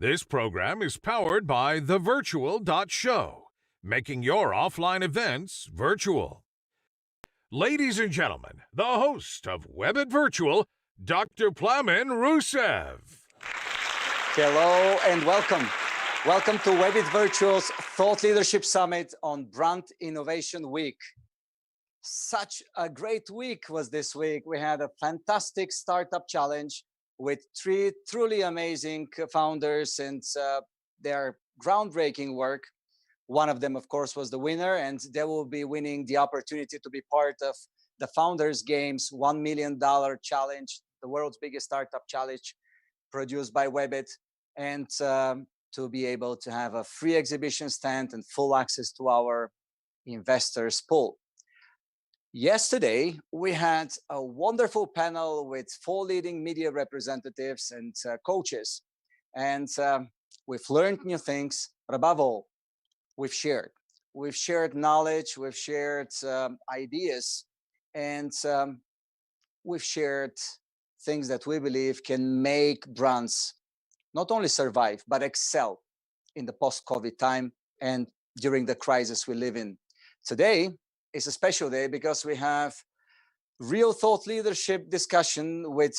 This program is powered by thevirtual.show, making your offline events virtual. Ladies and gentlemen, the host of WEBIT Virtual, Dr. Plamen Russev. Hello and welcome. Welcome to WEBIT Virtual's Thought Leadership Summit on Brand Innovation Week. Such a great week was this week. We had a fantastic startup challenge with 3 truly amazing founders and their groundbreaking work. One of them, of course, was the winner, and they will be winning the opportunity to be part of the Founders Games $1 million challenge, the world's biggest startup challenge produced by WEBIT, and to be able to have a free exhibition stand and full access to our investors pool. Yesterday, we had a wonderful panel with 4 leading media representatives and coaches. And we've learned new things, but above all, we've shared. We've shared knowledge, we've shared ideas, and we've shared things that we believe can make brands not only survive, but excel in the post-COVID time and during the crisis we live in. Today is a special day because we have real thought leadership discussion with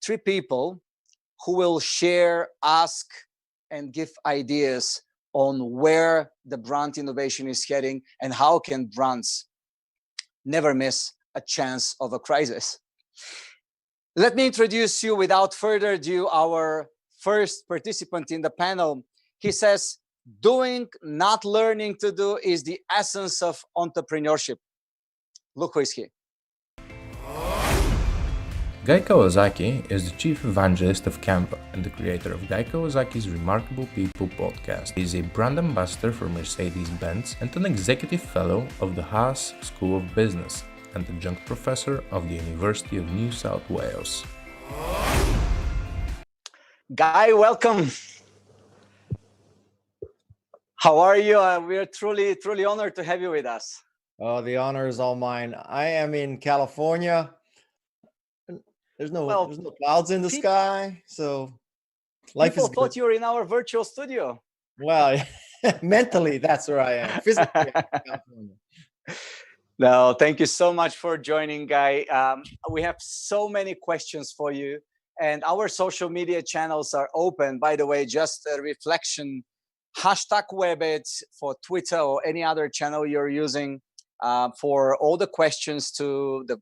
3 people who will share, ask, and give ideas on where the brand innovation is heading and how can brands never miss a chance of a crisis. Let me introduce you without further ado our first participant in the panel. He says, doing, not learning to do is the essence of entrepreneurship. Look who is he. Guy Kawasaki is the chief evangelist of Canva and the creator of Guy Kawasaki's Remarkable People podcast. He is a brand ambassador for Mercedes-Benz and an executive fellow of the Haas School of Business and adjunct professor of the University of New South Wales. Guy, welcome. How are you? We are truly honored to have you with us. Oh, the honor is all mine. I am in California. There's no clouds in the sky, so life is good. People thought you were in our virtual studio. Well, mentally, that's where I am. Physically, I'm in California. No, thank you so much for joining, Guy. We have so many questions for you, and our social media channels are open. By the way, just a reflection. #WEBIT for Twitter or any other channel you're using for all the questions to the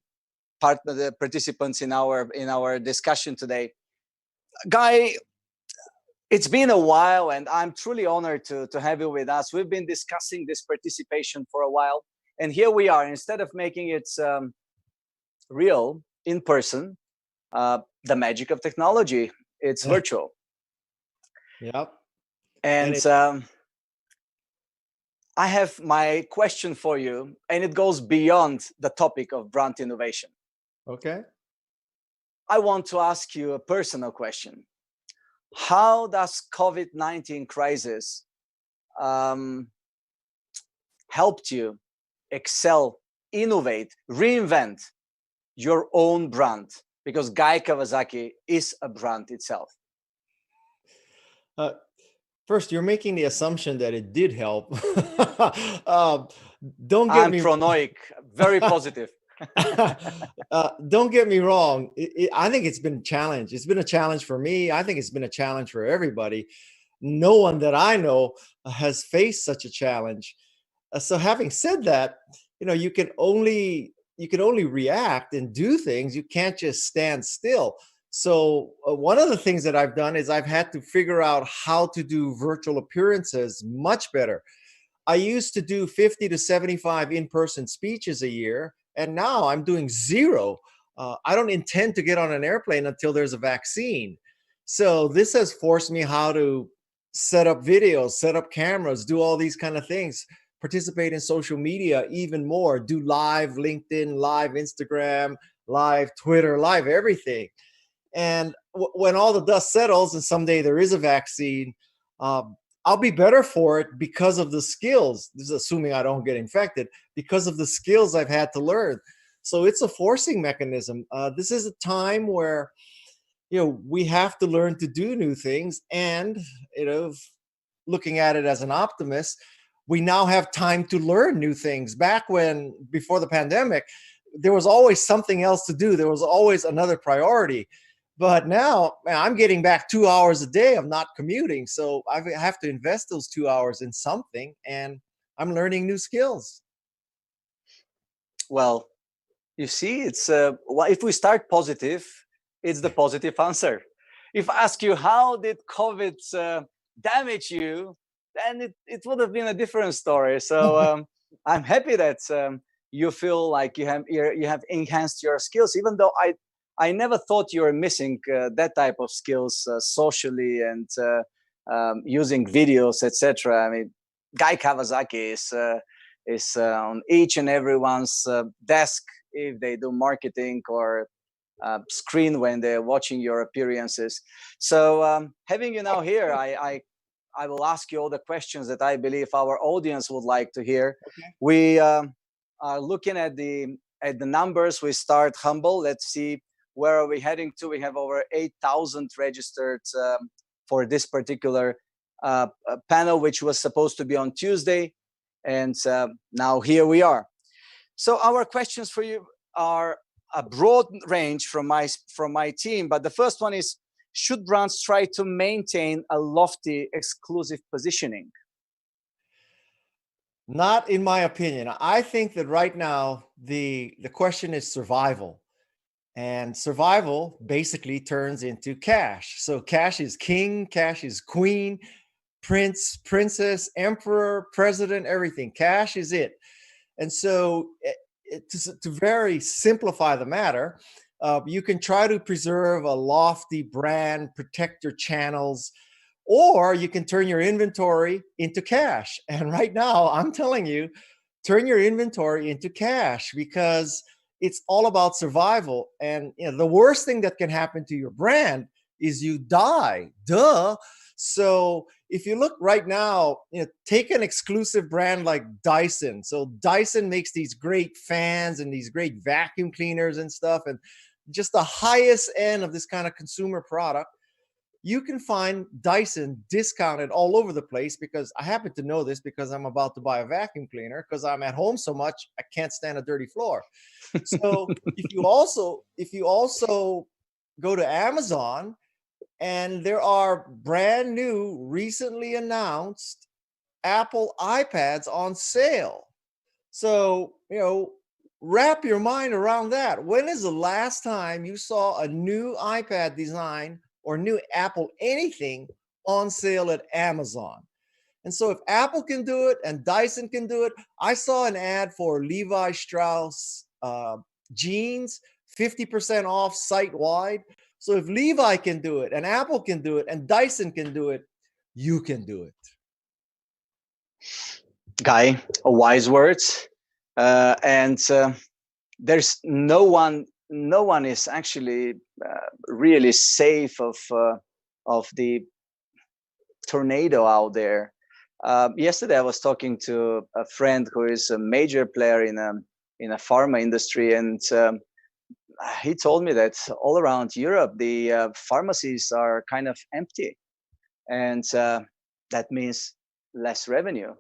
participants in our discussion today. Guy, it's been a while and I'm truly honored to have you with us. We've been discussing this participation for a while, and here we are. Instead of making it real in person, the magic of technology, it's virtual. Yep. And I have my question for you, and it goes beyond the topic of brand innovation. Okay. I want to ask you a personal question. How does COVID-19 crisis helped you excel, innovate, reinvent your own brand? Because Guy Kawasaki is a brand itself. First, you're making the assumption that it did help. I'm paranoid, very positive. Don't get me wrong. I think it's been a challenge. It's been a challenge for me. I think it's been a challenge for everybody. No one that I know has faced such a challenge. So having said that, you can only react and do things. You can't just stand still. So one of the things that I've done is I've had to figure out how to do virtual appearances much better. I used to do 50 to 75 in-person speeches a year, and now I'm doing 0. I don't intend to get on an airplane until there's a vaccine. So this has forced me how to set up videos, set up cameras, do all these kind of things, participate in social media even more, do live LinkedIn, live Instagram, live Twitter, live everything. And when all the dust settles and someday there is a vaccine, I'll be better for it because of the skills. This is assuming I don't get infected, because of the skills I've had to learn. So it's a forcing mechanism. This is a time where we have to learn to do new things. And, looking at it as an optimist, we now have time to learn new things. Back when, before the pandemic, there was always something else to do. There was always another priority. But now, man, I'm getting back 2 hours a day of not commuting. So I have to invest those 2 hours in something, and I'm learning new skills. Well, you see, it's if we start positive, it's the positive answer. If I ask you how did COVID damage you, then it would have been a different story. So I'm happy that you feel like you have enhanced your skills, even though I never thought you were missing that type of skills socially and using videos, etc. I mean, Guy Kawasaki is on each and everyone's desk if they do marketing or screen when they're watching your appearances. So having you now here, I will ask you all the questions that I believe our audience would like to hear. Okay. We are looking at the numbers. We start humble. Let's see, where are we heading to? We have over 8,000 registered for this particular panel, which was supposed to be on Tuesday. And now here we are. So our questions for you are a broad range from my team. But the first one is, should brands try to maintain a lofty exclusive positioning? Not in my opinion. I think that right now the question is survival. And survival basically turns into cash. So cash is king, cash is queen, prince, princess, emperor, president, everything. Cash is it. And so to very simplify the matter, you can try to preserve a lofty brand, protect your channels, or you can turn your inventory into cash. And right now, I'm telling you, turn your inventory into cash, because it's all about survival. And the worst thing that can happen to your brand is you die. Duh. So if you look right now, take an exclusive brand like Dyson. So Dyson makes these great fans and these great vacuum cleaners and stuff, and just the highest end of this kind of consumer product. You can find Dyson discounted all over the place, because I happen to know this because I'm about to buy a vacuum cleaner because I'm at home so much I can't stand a dirty floor. So if you also go to Amazon, and there are brand new, recently announced Apple iPads on sale. So, wrap your mind around that. When is the last time you saw a new iPad design or new Apple anything on sale at Amazon? And so if Apple can do it and Dyson can do it, I saw an ad for Levi Strauss jeans, 50% off site-wide. So if Levi can do it and Apple can do it and Dyson can do it, you can do it. Guy, wise words. And there's no one is actually really safe of the tornado out there. Yesterday, I was talking to a friend who is a major player in a pharma industry, and he told me that all around Europe, the pharmacies are kind of empty, and that means less revenue.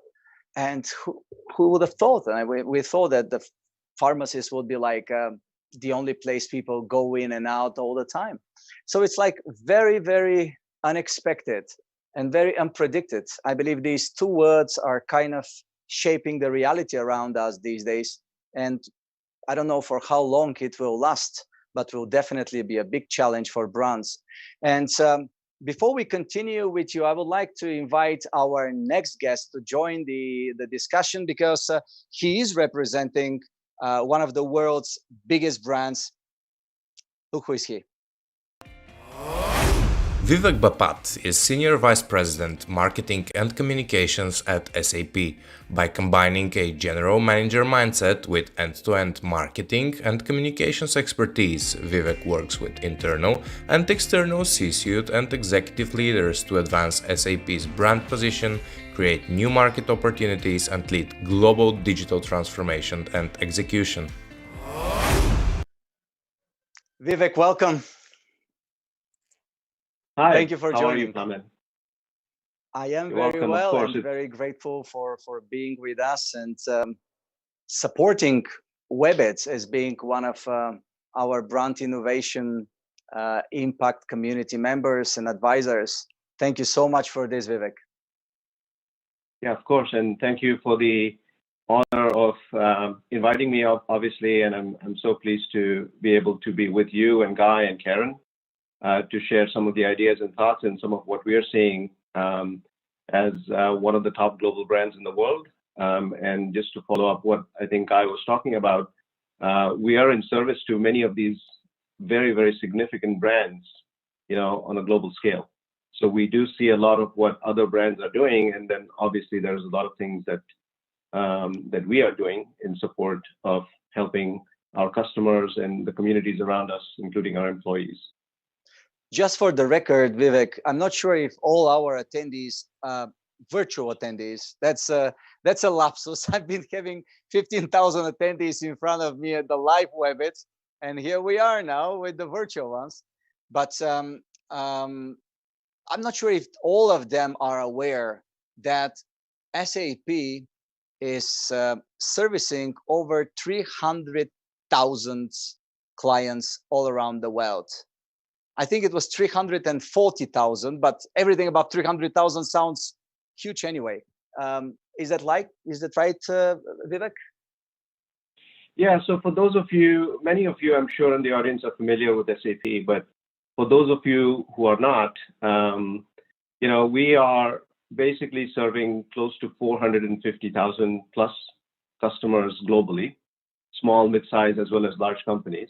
And who would have thought? And we thought that the pharmacies would be like the only place people go in and out all the time. So it's like very, very unexpected and very unpredicted. I believe these two words are kind of shaping the reality around us these days. And I don't know for how long it will last, but will definitely be a big challenge for brands. And before we continue with you, I would like to invite our next guest to join the discussion, because he is representing one of the world's biggest brands. Look who is he. Vivek Bapat is Senior Vice President, Marketing and Communications at SAP. By combining a general manager mindset with end-to-end marketing and communications expertise, Vivek works with internal and external C-suite and executive leaders to advance SAP's brand position, create new market opportunities, and lead global digital transformation and execution. Vivek, welcome. Hi, Thank you for how are you, joining. Plamen? I am You're very welcome. Of well course, and very grateful for being with us and supporting WEBIT as being one of our brand innovation impact community members and advisors. Thank you so much for this, Vivek. yeah, of course, and thank you for the honor of inviting me up, obviously, and I'm so pleased to be able to be with you and Guy and Karen to share some of the ideas and thoughts and some of what we are seeing as one of the top global brands in the world. And just to follow up what I think Guy was talking about, we are in service to many of these very, very significant brands, on a global scale. So we do see a lot of what other brands are doing, and then obviously there's a lot of things that that we are doing in support of helping our customers and the communities around us, including our employees. Just for the record, Vivek, I'm not sure if all our attendees, virtual attendees, that's a lapsus. I've been having 15,000 attendees in front of me at the live WebEx, and here we are now with the virtual ones. But I'm not sure if all of them are aware that SAP is servicing over 300,000 clients all around the world. I think it was 340,000, but everything above 300,000 sounds huge anyway. Is that right, Vivek? Yeah, so for those of you, many of you, I'm sure in the audience are familiar with SAP, but for those of you who are not, we are basically serving close to 450,000 plus customers globally, small, mid-size, as well as large companies.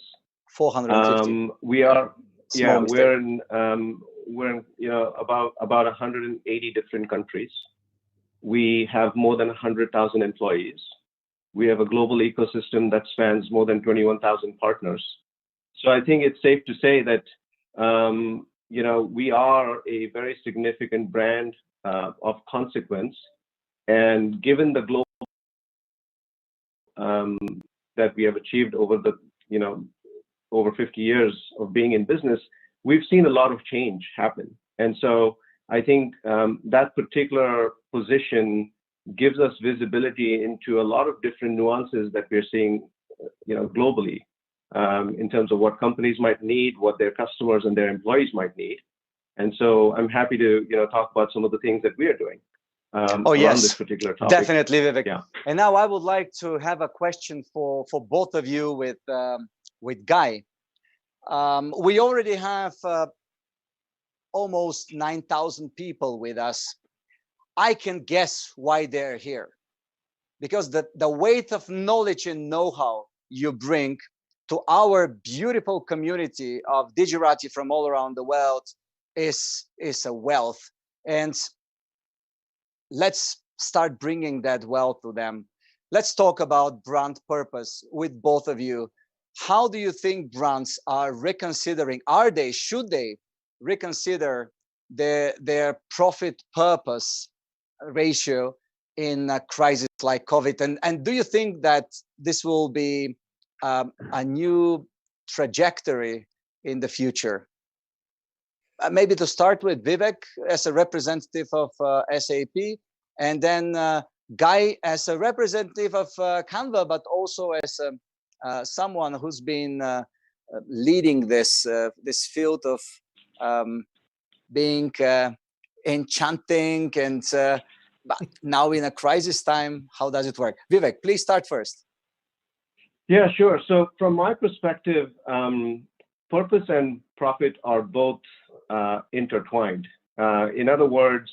450. We are, Small mistake. we're in about 180 different countries. We have more than 100,000 employees. We have a global ecosystem that spans more than 21,000 partners. So I think it's safe to say that we are a very significant brand of consequence, and given the global that we have achieved over the over 50 years of being in business, we've seen a lot of change happen. And so I think that particular position gives us visibility into a lot of different nuances that we're seeing, globally, in terms of what companies might need, what their customers and their employees might need. And so I'm happy to, talk about some of the things that we are doing around this particular topic. Definitely, Vivek. Yeah. And now I would like to have a question for both of you with Guy. We already have almost 9,000 people with us. I can guess why they're here, because the weight of knowledge and know-how you bring to our beautiful community of Digirati from all around the world is a wealth. And let's start bringing that wealth to them. Let's talk about brand purpose with both of you. How do you think brands are reconsidering, should they reconsider their profit purpose ratio in a crisis like COVID? And do you think that this will be a new trajectory in the future? Maybe to start with Vivek as a representative of SAP, and then Guy as a representative of Canva, but also as someone who's been leading this field of being enchanting and but now in a crisis time. How does it work? Vivek, please start first. Yeah, sure. So from my perspective, purpose and profit are both intertwined. In other words,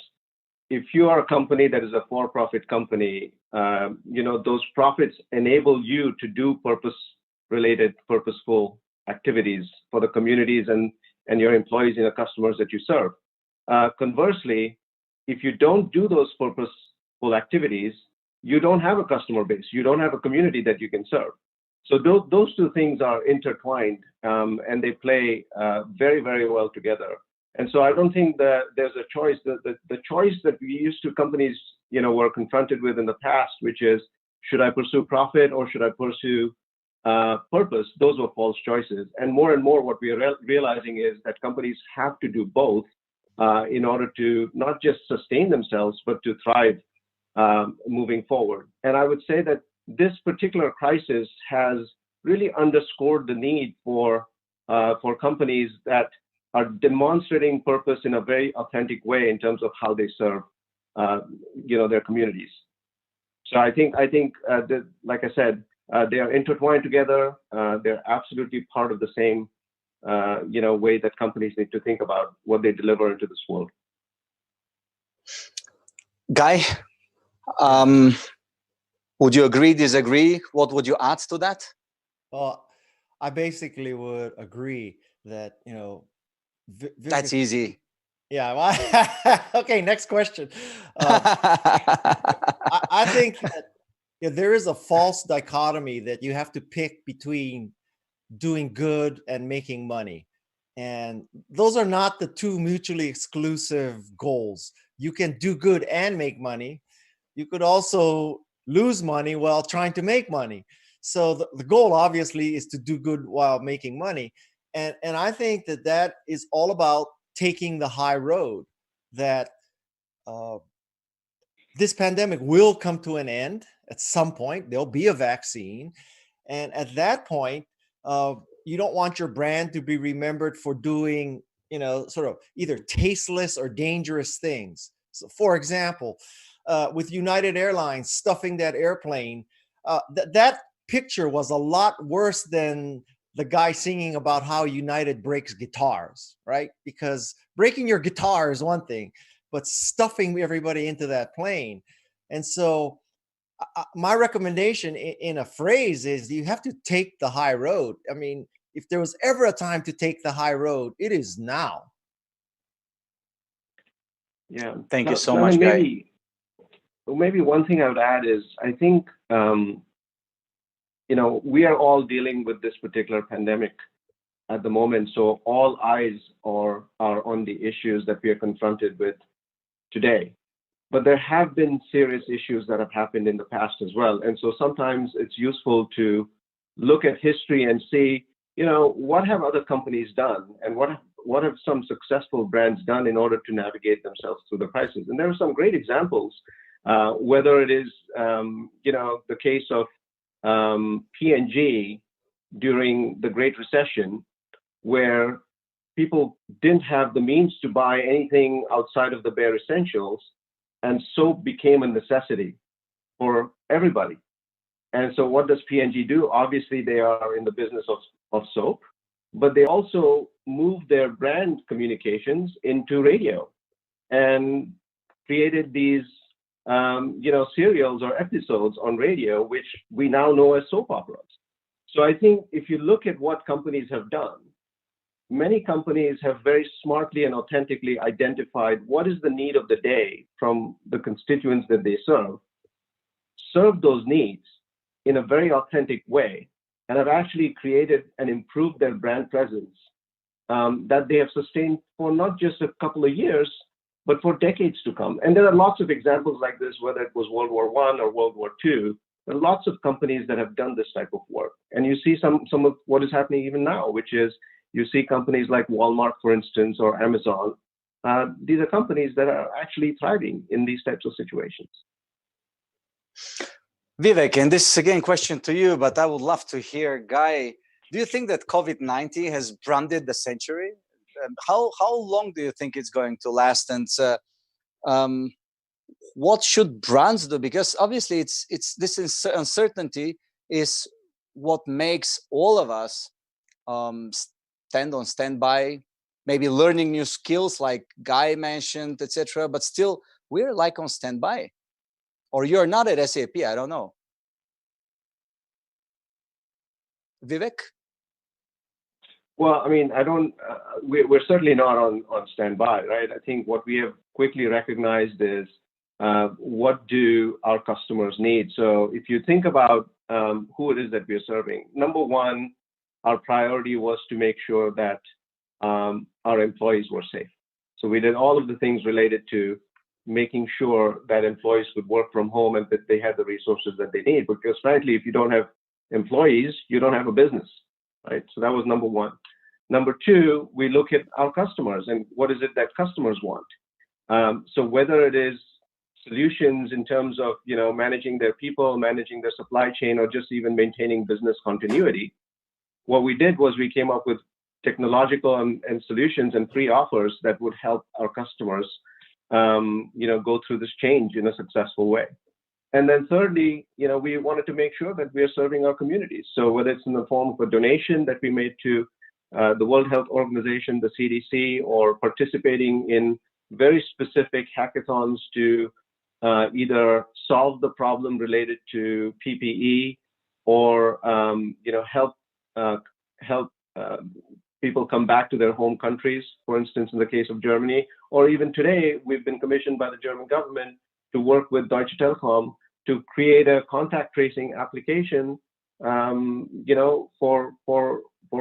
if you are a company that is a for-profit company, those profits enable you to do purpose-related, purposeful activities for the communities and your employees and your customers that you serve. Conversely, if you don't do those purposeful activities, you don't have a customer base. You don't have a community that you can serve. So those two things are intertwined, and they play very, very well together. And so I don't think that there's a choice. The choice that companies were confronted with in the past, which is, should I pursue profit or should I pursue purpose? Those were false choices. And more what we are realizing is that companies have to do both in order to not just sustain themselves, but to thrive moving forward. And I would say that this particular crisis has really underscored the need for companies that are demonstrating purpose in a very authentic way in terms of how they serve, their communities. So I think that, like I said, they are intertwined together. They're absolutely part of the same, way that companies need to think about what they deliver into this world. Guy, would you agree, disagree? What would you add to that? Well, I basically would agree that, That's easy. Yeah. Well, okay. Next question. I think that there is a false dichotomy that you have to pick between doing good and making money. And those are not the two mutually exclusive goals. You can do good and make money. You could also lose money while trying to make money. So the goal obviously is to do good while making money. And I think that is all about taking the high road, that this pandemic will come to an end at some point. There'll be a vaccine. And at that point, you don't want your brand to be remembered for doing, sort of either tasteless or dangerous things. So for example, with United Airlines stuffing that airplane, that picture was a lot worse than the guy singing about how United breaks guitars, right? Because breaking your guitar is one thing, but stuffing everybody into that plane. And so my recommendation in a phrase is you have to take the high road. I mean, if there was ever a time to take the high road, it is now. Yeah. Thank you so much, Guy. Maybe one thing I would add is I think, we are all dealing with this particular pandemic at the moment. So all eyes are on the issues that we are confronted with today. But there have been serious issues that have happened in the past as well. And so sometimes it's useful to look at history and see, what have other companies done, and what have some successful brands done in order to navigate themselves through the crisis. And there are some great examples, whether it is, the case of P&G during the Great Recession, where people didn't have the means to buy anything outside of the bare essentials, and soap became a necessity for everybody. And so what does P&G do? Obviously, they are in the business of soap, but they also moved their brand communications into radio and created these serials or episodes on radio, which we now know as soap operas. So I think if you look at what companies have done, many companies have very smartly and authentically identified what is the need of the day from the constituents that they serve those needs in a very authentic way, and have actually created and improved their brand presence that they have sustained for not just a couple of years, but for decades to come. And there are lots of examples like this, whether it was World War I or World War II. There are lots of companies that have done this type of work. And you see some of what is happening even now, which is you see companies like Walmart, for instance, or Amazon. These are companies that are actually thriving in these types of situations. Vivek, and this is again a question to you, but I would love to hear, Guy, do you think that COVID-19 has branded the century? How long do you think it's going to last? And what should brands do? Because obviously it's this uncertainty is what makes all of us stand on standby, maybe learning new skills like Guy mentioned, etc. But still, we're like on standby. Or you're not at SAP, I don't know. Vivek? Well, I mean, we're certainly not on standby, right? I think what we have quickly recognized is what do our customers need? So if you think about who it is that we're serving, number one, our priority was to make sure that our employees were safe. So we did all of the things related to making sure that employees could work from home and that they had the resources that they need. Because frankly, if you don't have employees, you don't have a business, right? So that was number one. Number two, we look at our customers and what is it that customers want. So whether it is solutions in terms of managing their people, managing their supply chain, or just even maintaining business continuity, what we did was we came up with technological and solutions and free offers that would help our customers go through this change in a successful way. And then thirdly, we wanted to make sure that we are serving our communities. So whether it's in the form of a donation that we made to the World Health Organization, the CDC, or participating in very specific hackathons to either solve the problem related to PPE or help people come back to their home countries, for instance, in the case of Germany, or even today, we've been commissioned by the German government to work with Deutsche Telekom to create a contact tracing application, for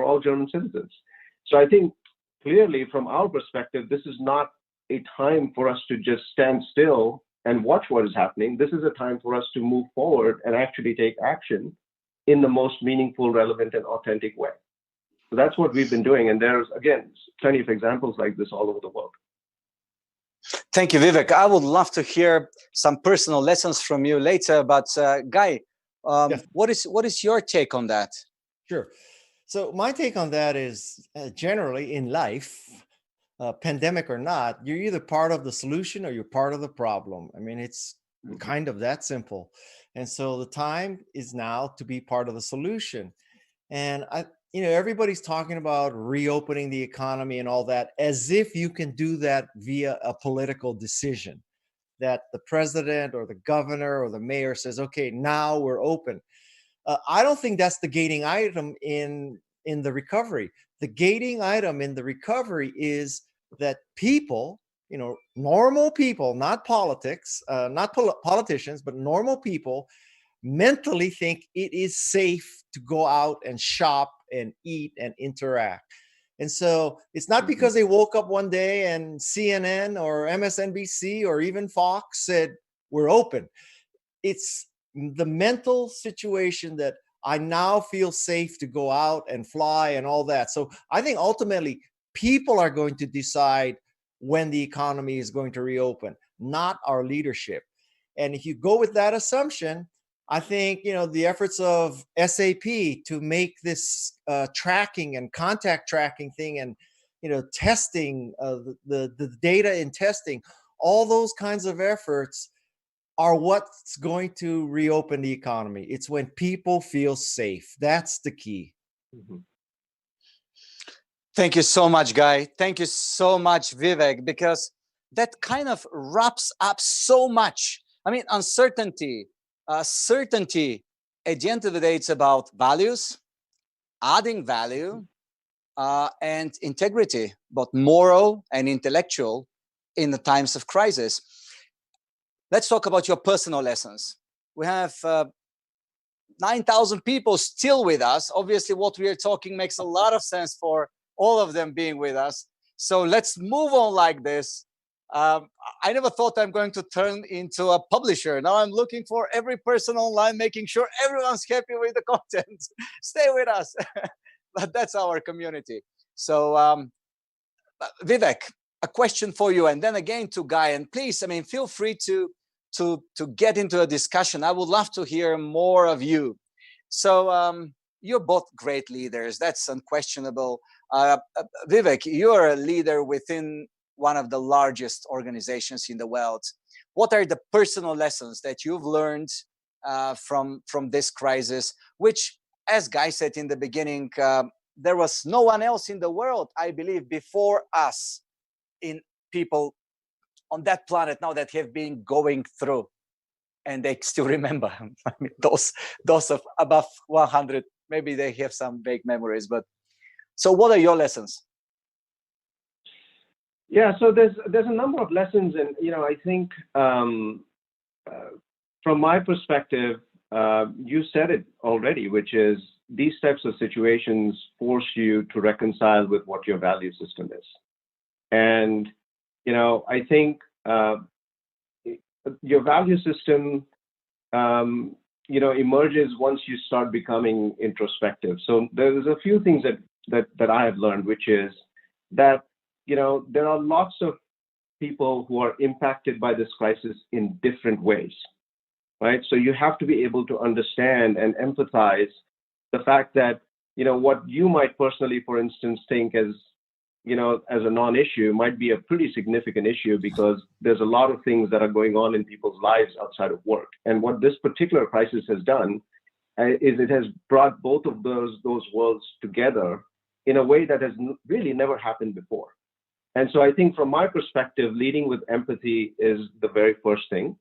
all German citizens. So I think clearly from our perspective, this is not a time for us to just stand still and watch what is happening. This is a time for us to move forward and actually take action in the most meaningful, relevant, and authentic way. So that's what we've been doing. And there's, again, plenty of examples like this all over the world. Thank you, Vivek. I would love to hear some personal lessons from you later. But Guy, Yes. what is your take on that? Sure. So my take on that is generally in life, pandemic or not, you're either part of the solution or you're part of the problem. I mean, it's kind of that simple. And so the time is now to be part of the solution. And everybody's talking about reopening the economy and all that, as if you can do that via a political decision, that the president or the governor or the mayor says, okay, now we're open. I don't think that's the gating item in the recovery. The gating item in the recovery is that people, normal people, not politics, not politicians, but normal people mentally think it is safe to go out and shop and eat and interact. And so it's not because they woke up one day and CNN or MSNBC or even Fox said, we're open. It's the mental situation that I now feel safe to go out and fly and all that. So I think ultimately people are going to decide when the economy is going to reopen, not our leadership. And if you go with that assumption, I think, the efforts of SAP to make this tracking and contact tracking thing and, testing, the data in testing, all those kinds of efforts are what's going to reopen the economy. It's when people feel safe. That's the key. Mm-hmm. Thank you so much, Guy. Thank you so much, Vivek, because that kind of wraps up so much. I mean, uncertainty, certainty, at the end of the day, it's about values, adding value, and integrity, both moral and intellectual in the times of crisis. Let's talk about your personal lessons. We have 9,000 people still with us. Obviously, what we are talking makes a lot of sense for all of them being with us. So let's move on like this. I never thought I'm going to turn into a publisher. Now I'm looking for every person online, making sure everyone's happy with the content. Stay with us. But that's our community. So Vivek, a question for you, and then again to Guy. And please, feel free to get into a discussion. I would love to hear more of you. So you're both great leaders. That's unquestionable. Vivek, you're a leader within one of the largest organizations in the world. What are the personal lessons that you've learned from this crisis, which, as Guy said in the beginning, there was no one else in the world, I believe, before us, in people on that planet now that have been going through, and they still remember. Those of above 100, maybe they have some vague memories. But so, what are your lessons? Yeah, so there's a number of lessons, and I think from my perspective, you said it already, which is these types of situations force you to reconcile with what your value system is. And I think your value system emerges once you start becoming introspective. So there's a few things that that I have learned, which is that, there are lots of people who are impacted by this crisis in different ways, right? So you have to be able to understand and empathize the fact that, what you might personally, for instance, think as a non-issue might be a pretty significant issue because there's a lot of things that are going on in people's lives outside of work. And what this particular crisis has done is it has brought both of those worlds together in a way that has really never happened before. And so I think from my perspective, leading with empathy is the very first thing.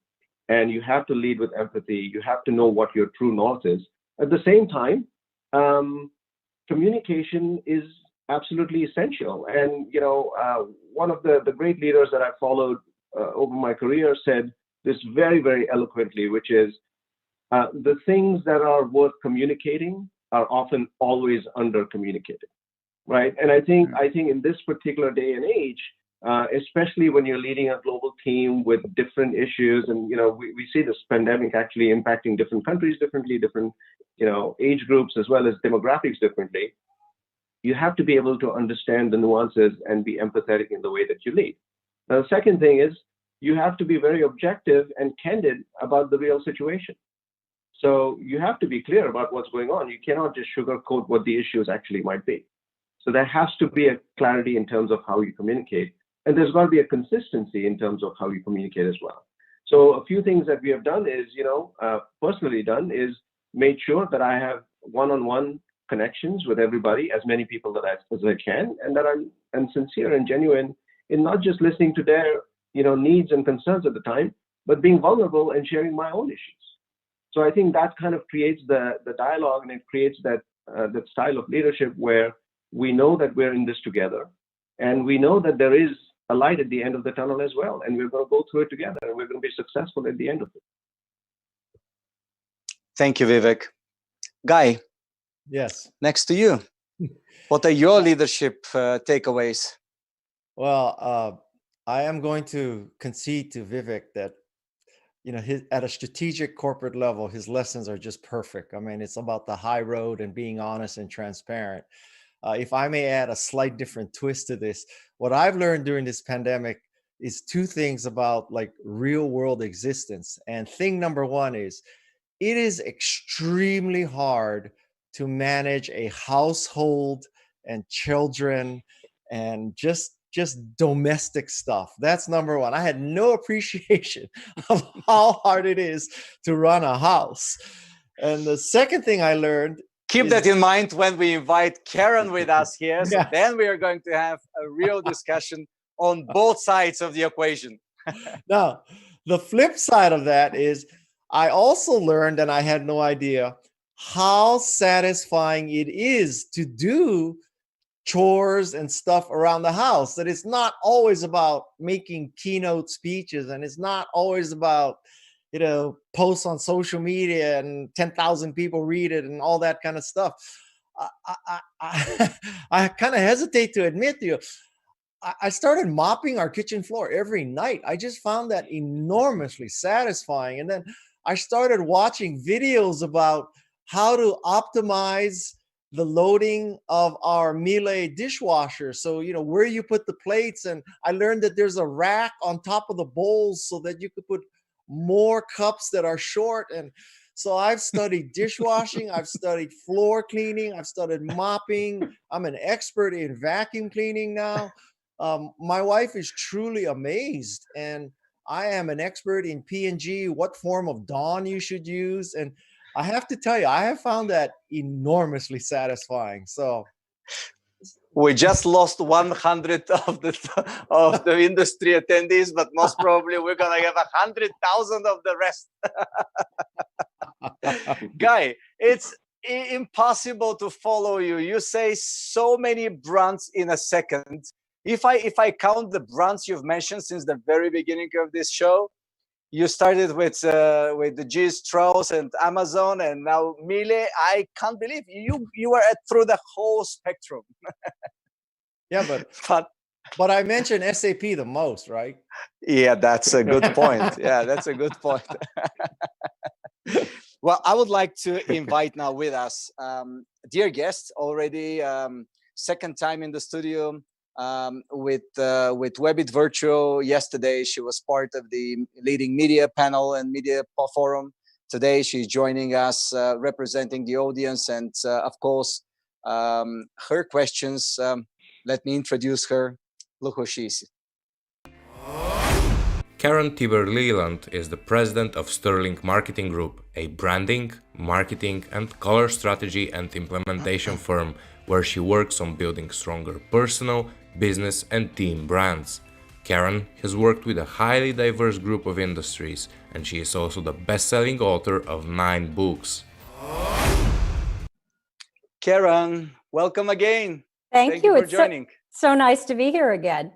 And you have to lead with empathy. You have to know what your true north is. At the same time, communication is absolutely essential. And, one of the great leaders that I followed over my career said this very, very eloquently, which is the things that are worth communicating are often always under communicated. Right. And I think in this particular day and age, especially when you're leading a global team with different issues, and we see this pandemic actually impacting different countries differently, different age groups as well as demographics differently. You have to be able to understand the nuances and be empathetic in the way that you lead. Now, the second thing is you have to be very objective and candid about the real situation. So you have to be clear about what's going on. You cannot just sugarcoat what the issues actually might be. So there has to be a clarity in terms of how you communicate. And there's got to be a consistency in terms of how you communicate as well. So a few things that we have done is, personally done is made sure that I have one-on-one connections with everybody, as many people as I can, and that I'm sincere and genuine in not just listening to their, needs and concerns at the time, but being vulnerable and sharing my own issues. So I think that kind of creates the dialogue, and it creates that style of leadership where we know that we're in this together, and we know that there is a light at the end of the tunnel as well, and we're going to go through it together, and we're going to be successful at the end of it. Thank you, Vivek. Guy. Yes. Next to you. What are your leadership takeaways? Well, I am going to concede to Vivek that, at a strategic corporate level, his lessons are just perfect. I mean, it's about the high road and being honest and transparent. If I may add a slight different twist to this, what I've learned during this pandemic is two things about like real world existence. And thing number one is it is extremely hard to manage a household and children and just domestic stuff. That's number one. I had no appreciation of how hard it is to run a house. And the second thing I learned, keep that in mind when we invite Karen with us here. So Yeah. then we are going to have a real discussion on both sides of the equation. Now, the flip side of that is I also learned, and I had no idea, how satisfying it is to do chores and stuff around the house, that it's not always about making keynote speeches, and it's not always about posts on social media and 10,000 people read it and all that kind of stuff. I kind of hesitate to admit to you, I started mopping our kitchen floor every night. I just found that enormously satisfying. And then I started watching videos about how to optimize the loading of our Miele dishwasher. So, where you put the plates. And I learned that there's a rack on top of the bowls so that you could put more cups that are short. And so I've studied dishwashing, I've studied floor cleaning, I've studied mopping. I'm an expert in vacuum cleaning now. My wife is truly amazed, and I am an expert in P&G, what form of Dawn you should use. And I have to tell you, I have found that enormously satisfying. So we just lost 100 of the industry attendees, but most probably we're going to have 100,000 of the rest. Guy, it's impossible to follow you. You say so many brands in a second. If I count the brands you've mentioned since the very beginning of this show, you started with the G. Strauss and Amazon, and now Miele. I can't believe you were through the whole spectrum. Yeah, but I mentioned SAP the most, right? Yeah, that's a good point. Yeah, that's a good point. Well, I would like to invite now with us dear guests, already second time in the studio with WEBIT Virtual. Yesterday, she was part of the leading media panel and media forum. Today, she's joining us, representing the audience, and of course, her questions. Let me introduce her. Look who she is. Karen Leland is the president of Sterling Marketing Group, a branding, marketing, and color strategy and implementation firm where she works on building stronger personal, business, and team brands. Karen has worked with a highly diverse group of industries, and she is also the best-selling author of 9 books. Karen, welcome again. Thank you. For it's joining. So nice to be here again.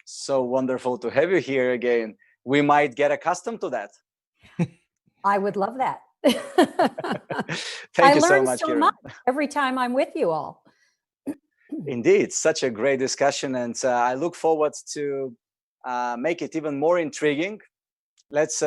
So wonderful to have you here again. We might get accustomed to that. I would love that. Thank you so much, Karen. Much every time I'm with you all. Indeed, such a great discussion, and I look forward to make it even more intriguing. Let's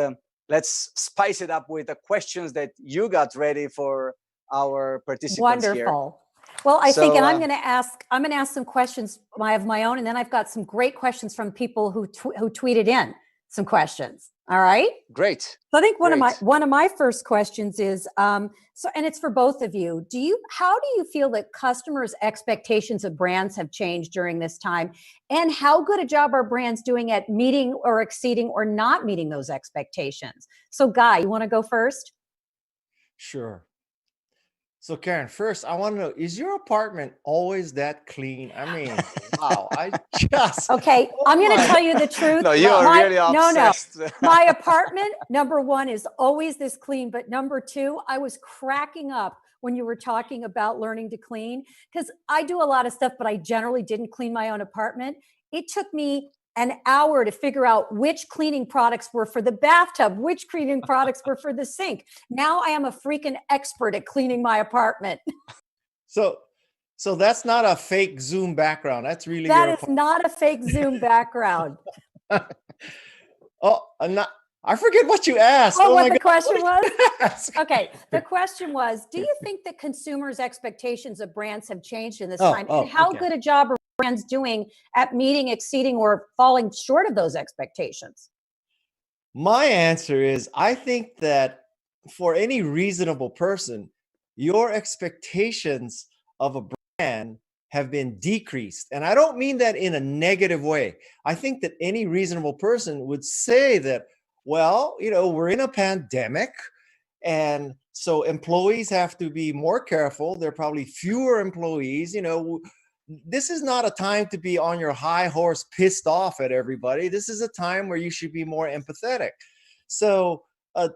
spice it up with the questions that you got ready for our participants. Wonderful. Here. Well, I think, and I'm going to ask some questions of my own, and then I've got some great questions from people who tweeted in some questions. All right. Great. So I think one of my first questions is and it's for both of you. How do you feel that customers' expectations of brands have changed during this time, and how good a job are brands doing at meeting or exceeding or not meeting those expectations? So, Guy, you want to go first? Sure. So Karen, first, I want to know, is your apartment always that clean? I mean, wow, Okay, I'm going to tell you the truth. No, you are really obsessed. No. My apartment, number one, is always this clean. But number two, I was cracking up when you were talking about learning to clean, because I do a lot of stuff, but I generally didn't clean my own apartment. It took me an hour to figure out which cleaning products were for the bathtub, which cleaning products were for the sink. Now I am a freaking expert at cleaning my apartment. So that's not a fake Zoom background. That's really not a fake Zoom background. I forget what you asked. What the question was? Okay. The question was, do you think that consumers' expectations of brands have changed in this time? And how good a job are brands doing at meeting, exceeding, or falling short of those expectations? My answer is, I think that for any reasonable person, your expectations of a brand have been decreased. And I don't mean that in a negative way. I think that any reasonable person would say that, well, we're in a pandemic, and so employees have to be more careful. There are probably fewer employees. This is not a time to be on your high horse pissed off at everybody. This is a time where you should be more empathetic. So, I'm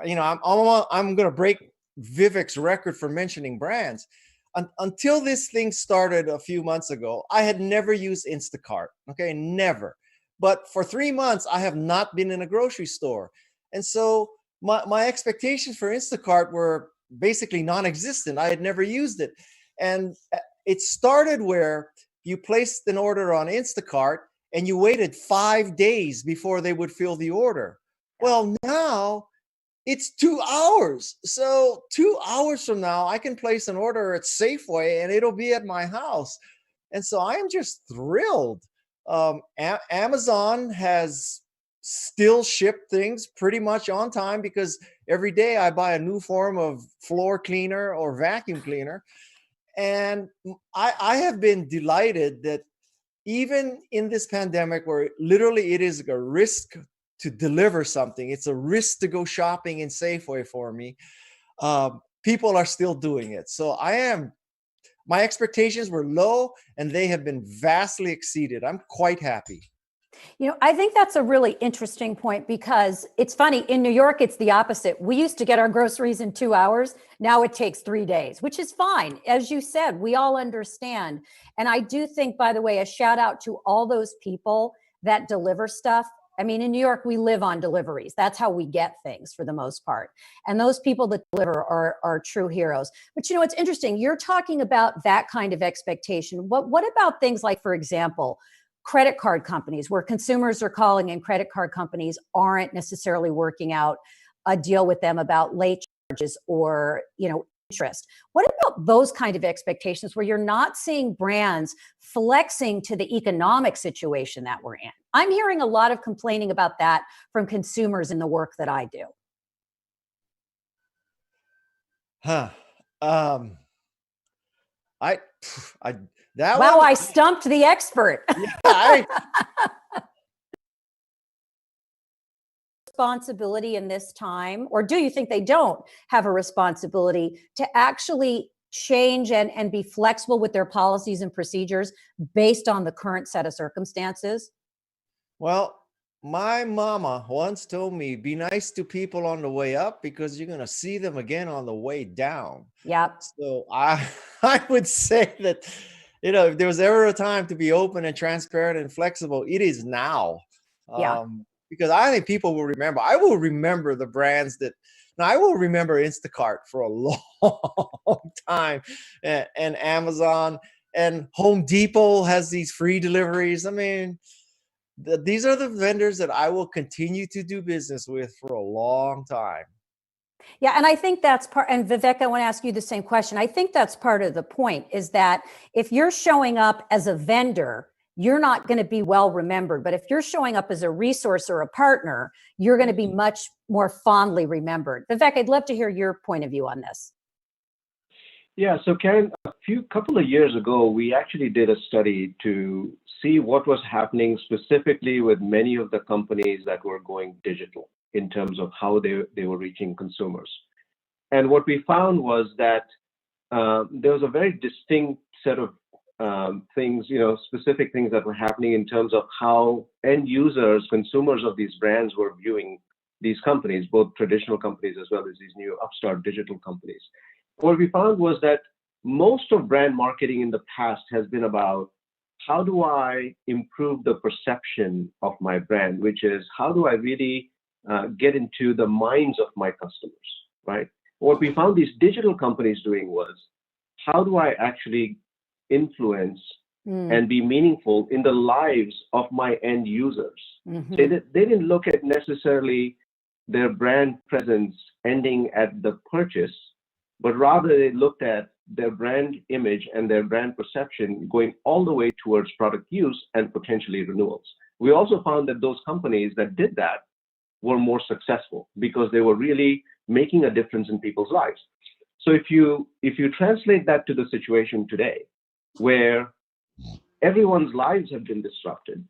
going to break Vivek's record for mentioning brands. Until this thing started a few months ago, I had never used Instacart. Okay, never. But for 3 months, I have not been in a grocery store. And so my expectations for Instacart were basically non-existent. I had never used it. And it started where you placed an order on Instacart and you waited 5 days before they would fill the order. Well, now it's 2 hours. So 2 hours from now, I can place an order at Safeway and it'll be at my house. And so I am just thrilled. Amazon has still shipped things pretty much on time, because every day I buy a new form of floor cleaner or vacuum cleaner. And I have been delighted that even in this pandemic, where literally it is a risk to deliver something, it's a risk to go shopping in Safeway for me, people are still doing it. So my expectations were low and they have been vastly exceeded. I'm quite happy. I think that's a really interesting point, because it's funny, in New York, it's the opposite. We used to get our groceries in 2 hours. Now it takes 3 days, which is fine. As you said, we all understand. And I do think, by the way, a shout out to all those people that deliver stuff. I mean, in New York, we live on deliveries. That's how we get things for the most part. And those people that deliver are true heroes. But it's interesting. You're talking about that kind of expectation. What about things like, for example, credit card companies, where consumers are calling and credit card companies aren't necessarily working out a deal with them about late charges, or, interest. What about those kind of expectations where you're not seeing brands flexing to the economic situation that we're in? I'm hearing a lot of complaining about that from consumers in the work that I do. Huh. I that Wow, one. I stumped the expert. Yeah, responsibility in this time, or do you think they don't have a responsibility to actually change and be flexible with their policies and procedures based on the current set of circumstances? Well, my mama once told me, be nice to people on the way up because you're going to see them again on the way down. Yep. So I would say that, if there was ever a time to be open and transparent and flexible, it is now. Yeah. Because I think people will remember. I will remember the brands now I will remember Instacart for a long time, and Amazon and Home Depot has these free deliveries. I mean, these are the vendors that I will continue to do business with for a long time. Yeah, and I think that's part, and Vivek, I want to ask you the same question. I think that's part of the point, is that if you're showing up as a vendor, you're not going to be well remembered. But if you're showing up as a resource or a partner, you're going to be much more fondly remembered. Vivek, I'd love to hear your point of view on this. Yeah, so Karen, couple of years ago, we actually did a study to see what was happening specifically with many of the companies that were going digital in terms of how they were reaching consumers. And what we found was that there was a very distinct set of things, specific things that were happening in terms of how end users, consumers of these brands were viewing these companies, both traditional companies as well as these new upstart digital companies. What we found was that most of brand marketing in the past has been about how do I improve the perception of my brand, which is how do I really get into the minds of my customers, right? What we found these digital companies doing was how do I actually influence and be meaningful in the lives of my end users. Mm-hmm. They didn't look at necessarily their brand presence ending at the purchase, but rather they looked at their brand image and their brand perception going all the way towards product use and potentially renewals. We also found that those companies that did that were more successful because they were really making a difference in people's lives. So if you translate that to the situation today, where everyone's lives have been disrupted,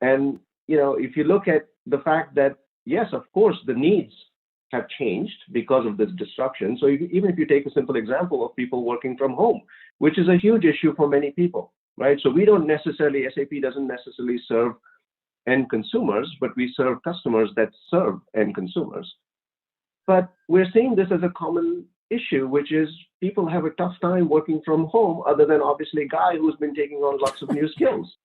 and if you look at the fact that yes, of course, the needs have changed because of this disruption. So even if you take a simple example of people working from home, which is a huge issue for many people, right? So SAP doesn't necessarily serve end consumers, but we serve customers that serve end consumers. But we're seeing this as a common issue, which is people have a tough time working from home, other than obviously a guy who's been taking on lots of new skills.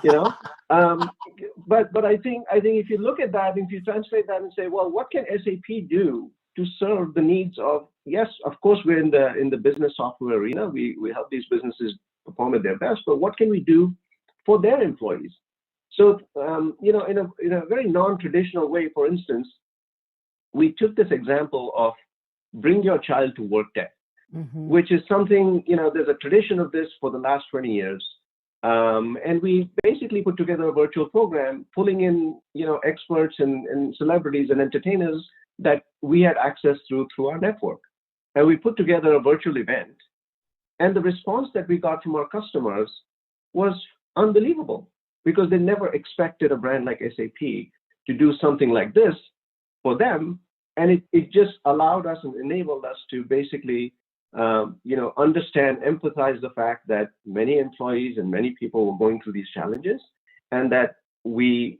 But I think if you look at that, if you translate that and say, well, what can SAP do to serve the needs of, yes, of course, we're in the business software arena. We help these businesses perform at their best, but what can we do for their employees? So, in a very non-traditional way, for instance, we took this example of bring your child to work day, which is something, there's a tradition of this for the last 20 years. And we basically put together a virtual program, pulling in, experts and celebrities and entertainers that we had access through our network. And we put together a virtual event. And the response that we got from our customers was unbelievable, because they never expected a brand like SAP to do something like this for them. And it just allowed us and enabled us to basically understand, empathize the fact that many employees and many people were going through these challenges, and that we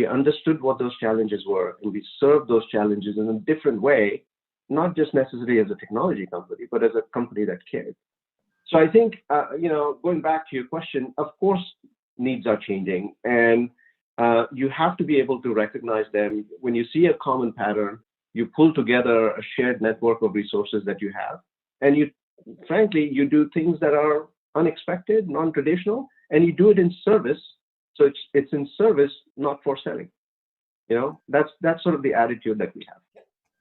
understood what those challenges were, and we served those challenges in a different way, not just necessarily as a technology company, but as a company that cared. So I think, going back to your question, of course, needs are changing, and you have to be able to recognize them. When you see a common pattern, you pull together a shared network of resources that you have, and you do things that are unexpected, non-traditional, and you do it in service. So it's in service, not for selling. That's sort of the attitude that we have.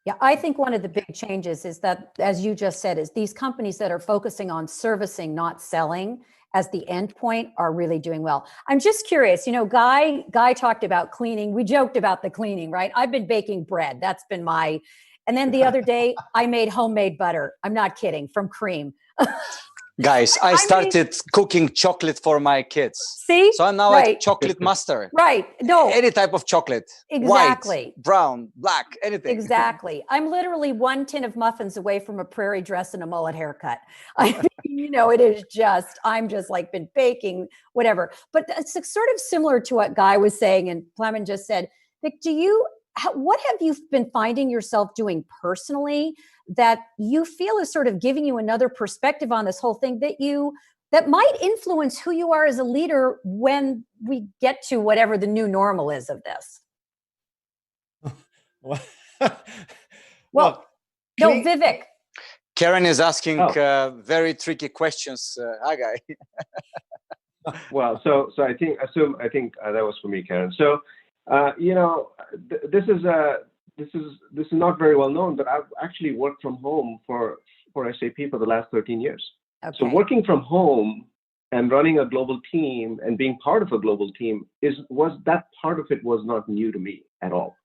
Yeah, I think one of the big changes is that, as you just said, is these companies that are focusing on servicing, not selling as the end point are really doing well. I'm just curious, Guy talked about cleaning. We joked about the cleaning, right? I've been baking bread. That's been and then the other day I made homemade butter. I'm not kidding, from cream. Guys, I started cooking chocolate for my kids. See? So I'm now like chocolate master. Right. No. Any type of chocolate. Exactly. White, brown, black, anything. Exactly. I'm literally one tin of muffins away from a prairie dress and a mullet haircut. I mean, it is just, I'm just like been baking, whatever. But it's sort of similar to what Guy was saying and Plamen just said. Vic, what have you been finding yourself doing personally that you feel is sort of giving you another perspective on this whole thing that might influence who you are as a leader when we get to whatever the new normal is of this? Well, Vivek. Karen is asking very tricky questions. Hi, Guy. Well, so I think that was for me, Karen. So, this is not very well known, but I've actually worked from home for SAP for the last 13 years. Okay. So working from home and running a global team and being part of a global team that part of it was not new to me at all.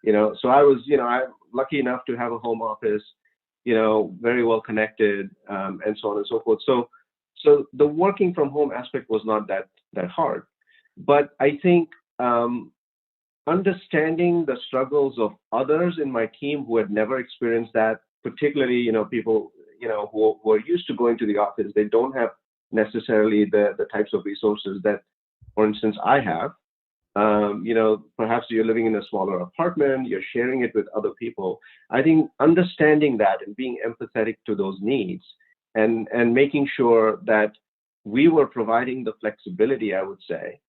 So I was, I'm lucky enough to have a home office, very well connected, and so on and so forth. So the working from home aspect was not that hard, but I think understanding the struggles of others in my team who had never experienced that, particularly, people, who are used to going to the office, they don't have necessarily the types of resources that, for instance, I have. Perhaps you're living in a smaller apartment, you're sharing it with other people. I think understanding that and being empathetic to those needs and making sure that we were providing the flexibility, I would say,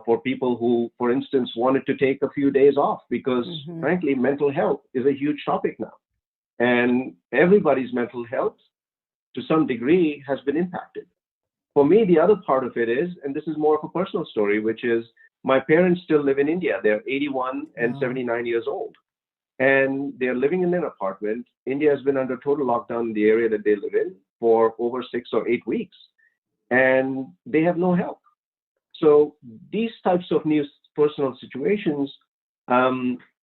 for people who, for instance, wanted to take a few days off because, frankly, mental health is a huge topic now. And everybody's mental health, to some degree, has been impacted. For me, the other part of it is, and this is more of a personal story, which is my parents still live in India. They're 81 and 79 years old. And they're living in an apartment. India has been under total lockdown in the area that they live in for over 6 or 8 weeks. And they have no help. So these types of new personal situations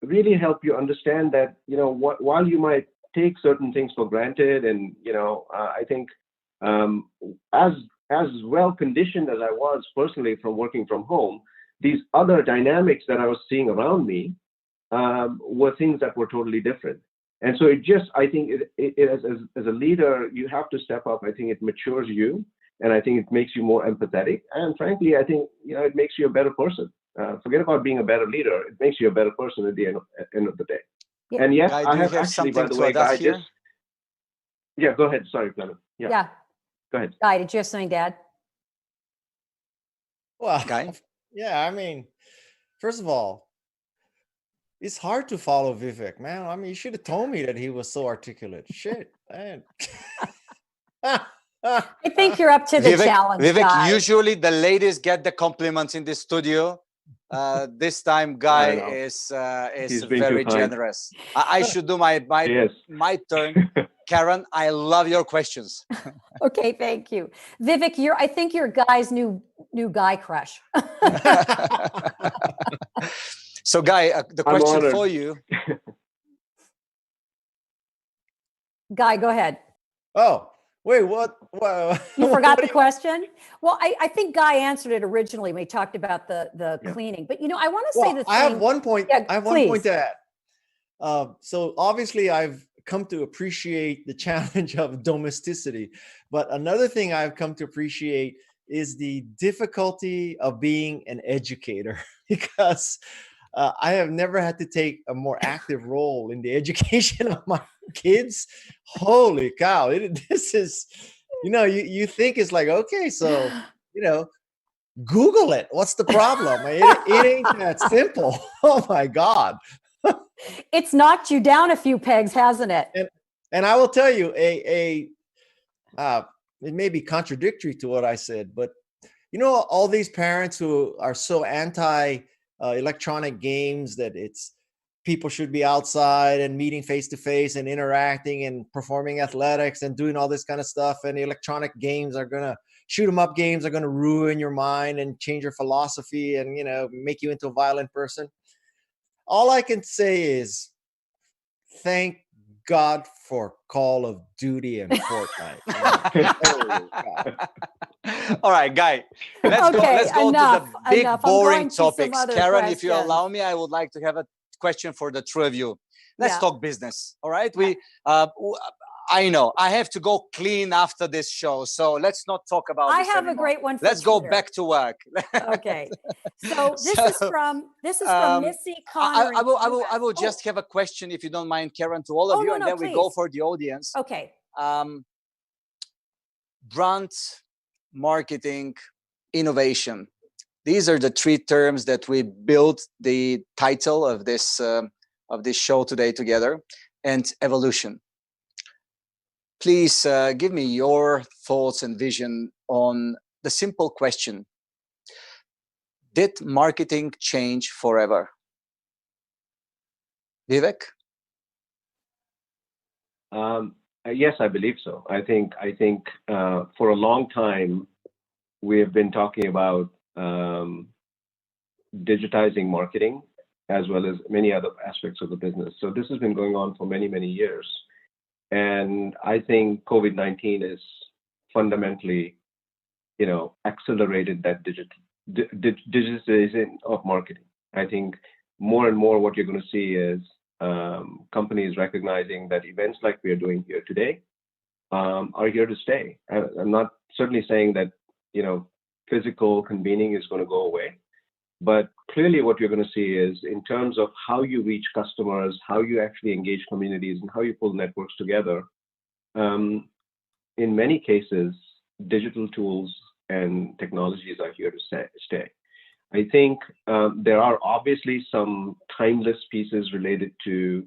really help you understand that, while you might take certain things for granted, and, I think as well conditioned as I was personally from working from home, these other dynamics that I was seeing around me were things that were totally different. And so I think as a leader, you have to step up. I think it matures you. And I think it makes you more empathetic. And frankly, I think, it makes you a better person. Forget about being a better leader. It makes you a better person at the end of the day. Yeah. And yes, Guy, I have actually, by the way, Guy, yeah, go ahead. Sorry, Plamen. Yeah. Go ahead. Guy, did you have something to add? Well, Guy? Yeah, I mean, first of all, it's hard to follow Vivek, man. I mean, you should have told me that he was so articulate. Shit, man. I think you're up to the challenge, Vivek, Guy. usually the ladies get the compliments in the studio. This time, Guy is very generous. I should do my turn. Karen, I love your questions. Okay, thank you, Vivek. I think you're Guy's new Guy crush. So, Guy, the question for you. Guy, go ahead. Oh. Wait, what? You forgot the question? Well, I think Guy answered it originally when he talked about the cleaning. But, I want to say the thing. I have one point. Yeah, I have one point to add. So obviously, I've come to appreciate the challenge of domesticity. But another thing I've come to appreciate is the difficulty of being an educator, because I have never had to take a more active role in the education of my kids. Holy cow. This is, you think it's like, okay, so, Google it. What's the problem? It ain't that simple. Oh my God. It's knocked you down a few pegs, hasn't it? And I will tell you, it may be contradictory to what I said, but all these parents who are so anti electronic games that it's people should be outside and meeting face to face and interacting and performing athletics and doing all this kind of stuff. And electronic games are going to shoot 'em up games are going to ruin your mind and change your philosophy and, make you into a violent person. All I can say is thank God for Call of Duty and Fortnite. Holy God. All right, Guy, let's go enough, to the big enough. I'm boring going to some topics. other Karen, if you questions. allow me, I would like to have a question for the two of you. Let's Yeah. talk business. All right. I know I have to go clean after this show, so let's not talk about I this have a anymore. great one for Let's go Twitter. back to work. Okay. So this is from Missy Connor. I will just have a question, if you don't mind, Karen, to all of you, and then we go please. for the audience. Okay. Brand, marketing, innovation. These are the three terms that we built the title of this show today together, and evolution. Please give me your thoughts and vision on the simple question: did marketing change forever? Vivek? Yes, I believe so. I think for a long time we have been talking about digitizing marketing as well as many other aspects of the business. So this has been going on for many, many years. And I think COVID-19 is fundamentally, accelerated that digitization of marketing. I think more and more what you're going to see is companies recognizing that events like we are doing here today are here to stay. I'm not certainly saying that, physical convening is going to go away. But clearly what you're going to see is, in terms of how you reach customers, how you actually engage communities, and how you pull networks together, in many cases, digital tools and technologies are here to stay. I think there are obviously some timeless pieces related to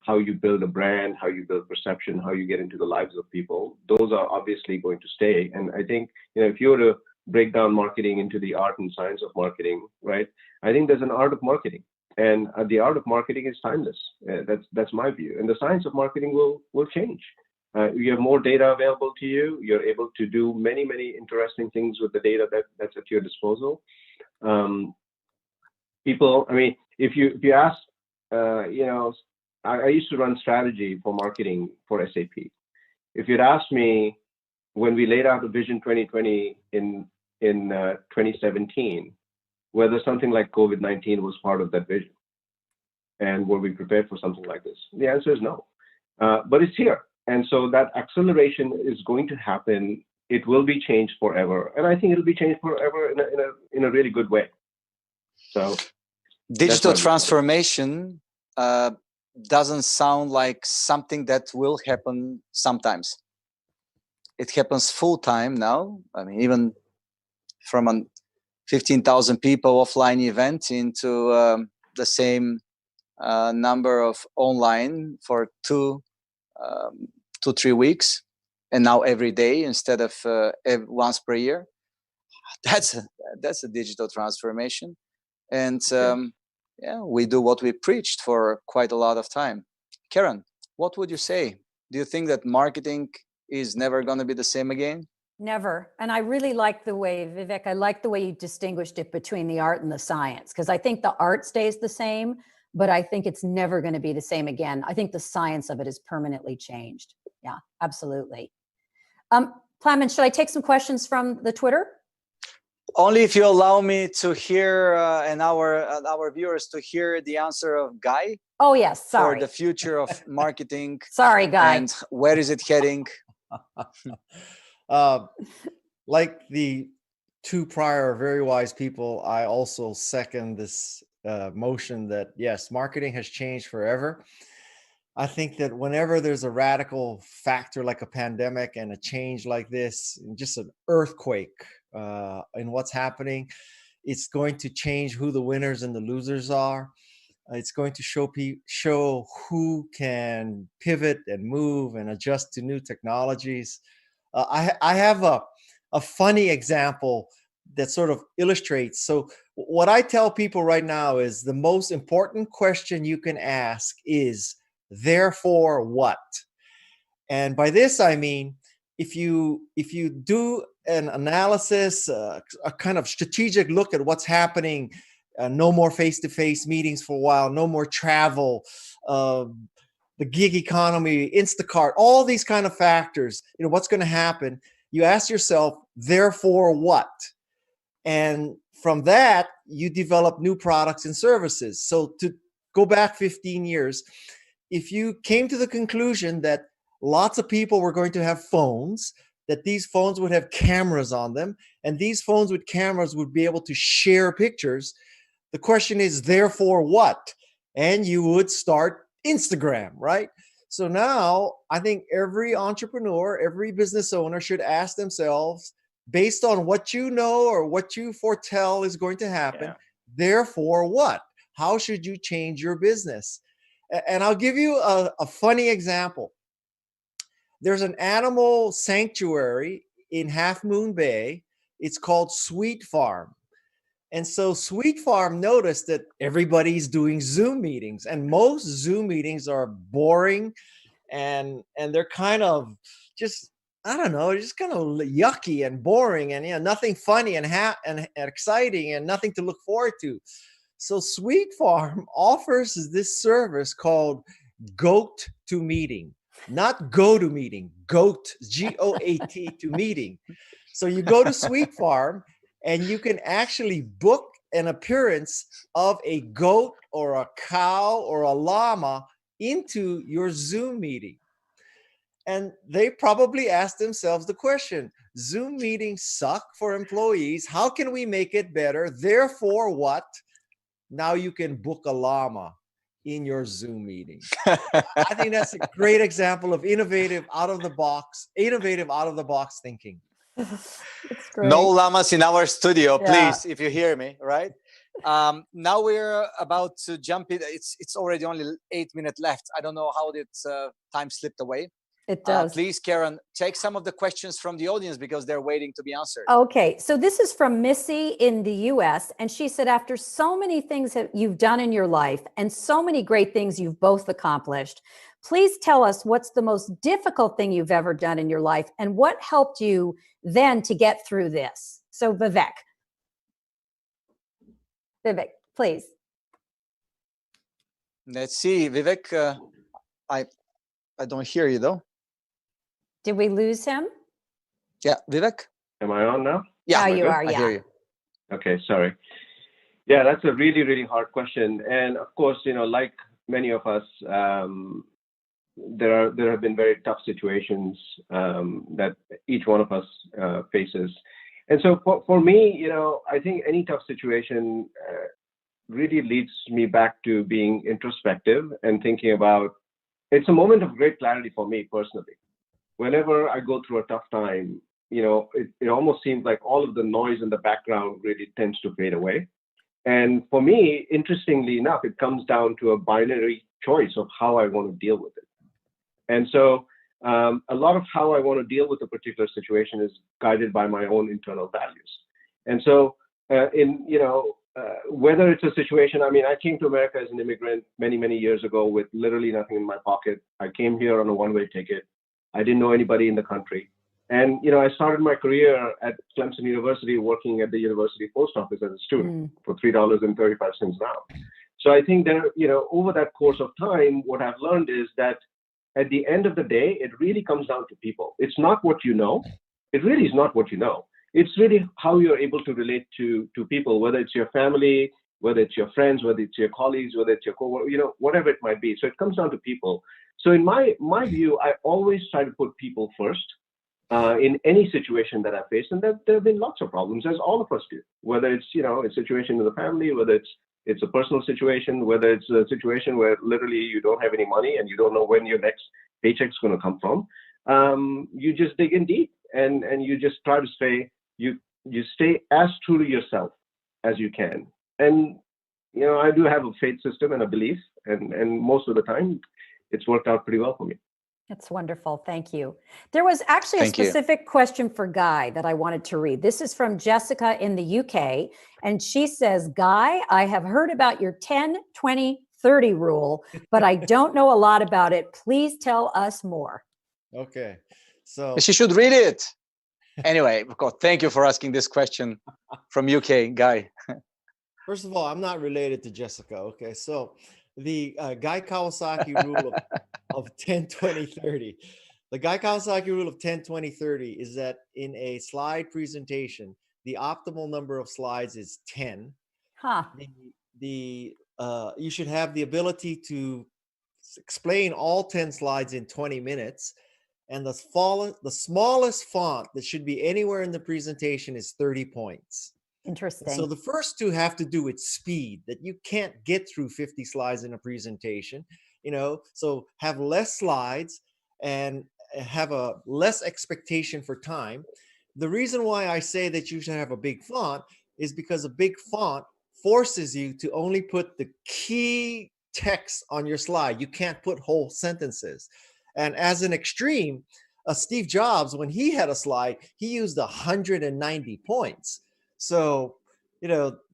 how you build a brand, how you build perception, how you get into the lives of people. Those are obviously going to stay. And I think, if you were to break down marketing into the art and science of marketing, right? I think there's an art of marketing, and the art of marketing is timeless. That's my view. And the science of marketing will change. You have more data available to you. You're able to do many, many interesting things with the data that's at your disposal. People, if you ask, I used to run strategy for marketing for SAP. If you'd asked me when we laid out the Vision 2020 in 2017, whether something like COVID-19 was part of that vision, and were we prepared for something like this? The answer is no. But it's here, and so that acceleration is going to happen. It will be changed forever, and I think it'll be changed forever in a really good way. So, digital transformation doesn't sound like something that will happen sometimes. It happens full time now. Even from a 15,000 people offline event into the same number of online for 2-3 weeks, and now every day instead of once per year. That's a digital transformation, and we do what we preached for quite a lot of time. Karen, what would you say? Do you think that marketing is never going to be the same again? Never. And I really like the way, Vivek, I like the way you distinguished it between the art and the science, because I think the art stays the same, but I think it's never going to be the same again. I think the science of it is permanently changed. Yeah, absolutely. Plamen, should I take some questions from the Twitter? Only if you allow me to hear, and our viewers to hear the answer of Guy. Oh, yes, sorry. For the future of marketing. Sorry, Guy. And where is it heading? Like the two prior very wise people, I also second this motion that yes, marketing has changed forever. I think that whenever there's a radical factor like a pandemic and a change like this, just an earthquake in what's happening, it's going to change who the winners and the losers are. It's going to show who can pivot and move and adjust to new technologies. I have a funny example that sort of illustrates. So what I tell people right now is the most important question you can ask is, therefore what? And by this, I mean, if you do an analysis, a kind of strategic look at what's happening, no more face-to-face meetings for a while, no more travel, the gig economy, Instacart, all these kind of factors, what's going to happen? You ask yourself, therefore what? And from that, you develop new products and services. So to go back 15 years, if you came to the conclusion that lots of people were going to have phones, that these phones would have cameras on them, and these phones with cameras would be able to share pictures, the question is, therefore what? And you would start Instagram, right? So now I think every entrepreneur, every business owner should ask themselves, based on what you know or what you foretell is going to happen, therefore what? How should you change your business? And I'll give you a funny example. There's an animal sanctuary in Half Moon Bay. It's called Sweet Farm. And so Sweet Farm noticed that everybody's doing Zoom meetings, and most Zoom meetings are boring and they're kind of just, I don't know, just kind of yucky and boring, and nothing funny and exciting and nothing to look forward to. So Sweet Farm offers this service called Goat to Meeting, not go to meeting, goat, G-O-A-T to meeting. So you go to Sweet Farm and you can actually book an appearance of a goat or a cow or a llama into your Zoom meeting. And they probably ask themselves the question, Zoom meetings suck for employees. How can we make it better? Therefore what? Now you can book a llama in your Zoom meeting. I think that's a great example of innovative out of the box thinking. It's great. No llamas in our studio, please, if you hear me, right? Now we're about to jump in. It's already only 8 minutes left. I don't know how time slipped away. It does. Please, Karen, take some of the questions from the audience because they're waiting to be answered. Okay, so this is from Missy in the US, and she said, after so many things that you've done in your life and so many great things you've both accomplished, please tell us what's the most difficult thing you've ever done in your life and what helped you then to get through this. So Vivek, please. Let's see, Vivek, I don't hear you though. Did we lose him? Yeah, Vivek? Am I on now? Yeah, you are, I hear you. Okay, sorry. Yeah, that's a really, really hard question. And of course, like many of us, there have been very tough situations that each one of us faces. And so for me, I think any tough situation really leads me back to being introspective and thinking about, it's a moment of great clarity for me personally. Whenever I go through a tough time, it almost seems like all of the noise in the background really tends to fade away. And for me, interestingly enough, it comes down to a binary choice of how I want to deal with it. And so a lot of how I want to deal with a particular situation is guided by my own internal values. And so whether it's a situation, I came to America as an immigrant many, many years ago with literally nothing in my pocket. I came here on a one-way ticket. I didn't know anybody in the country. And, I started my career at Clemson University working at the university post office as a student for $3.35 now. So I think that, over that course of time, what I've learned is that at the end of the day, it really comes down to people. It's not what you know. It really is not what you know. It's really how you're able to relate to people, whether it's your family, whether it's your friends, whether it's your colleagues, whether it's your coworkers, whatever it might be. So it comes down to people. So in my view, I always try to put people first in any situation that I face. And there have been lots of problems, as all of us do, whether it's, a situation in the family, whether it's a personal situation, whether it's a situation where literally you don't have any money and you don't know when your next paycheck's going to come from. You just dig in deep and you just try to stay, you stay as true to yourself as you can. And, I do have a faith system and a belief, and most of the time it's worked out pretty well for me. That's wonderful. Thank you. There was actually a Thank you. specific question for Guy that I wanted to read. This is from Jessica in the UK. And she says, Guy, I have heard about your 10, 20, 30 rule, but I don't know a lot about it. Please tell us more. Okay. So She should read it. Anyway, of course, thank you for asking this question from UK, Guy. first of all, I'm not related to Jessica. Okay. So the Guy Kawasaki rule of 10, 20, 30. The Guy Kawasaki rule of 10, 20, 30 is that in a slide presentation, the optimal number of slides is 10. Huh. You should have the ability to explain all 10 slides in 20 minutes. And the smallest font that should be anywhere in the presentation is 30 points. Interesting. So the first two have to do with speed, that you can't get through 50 slides in a presentation, so have less slides and have a less expectation for time. The reason why I say that you should have a big font is because a big font forces you to only put the key text on your slide. You can't put whole sentences. And as an extreme, Steve Jobs, when he had a slide, he used 190 points. So,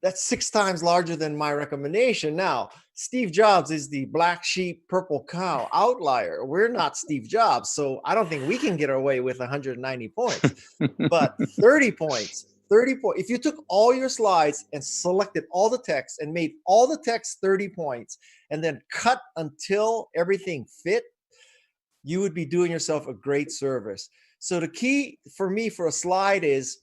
that's 6 times larger than my recommendation. Now, Steve Jobs is the black sheep, purple cow outlier. We're not Steve Jobs. So I don't think we can get away with 190 points, but 30 points. If you took all your slides and selected all the text and made all the text 30 points and then cut until everything fit, you would be doing yourself a great service. So the key for me for a slide is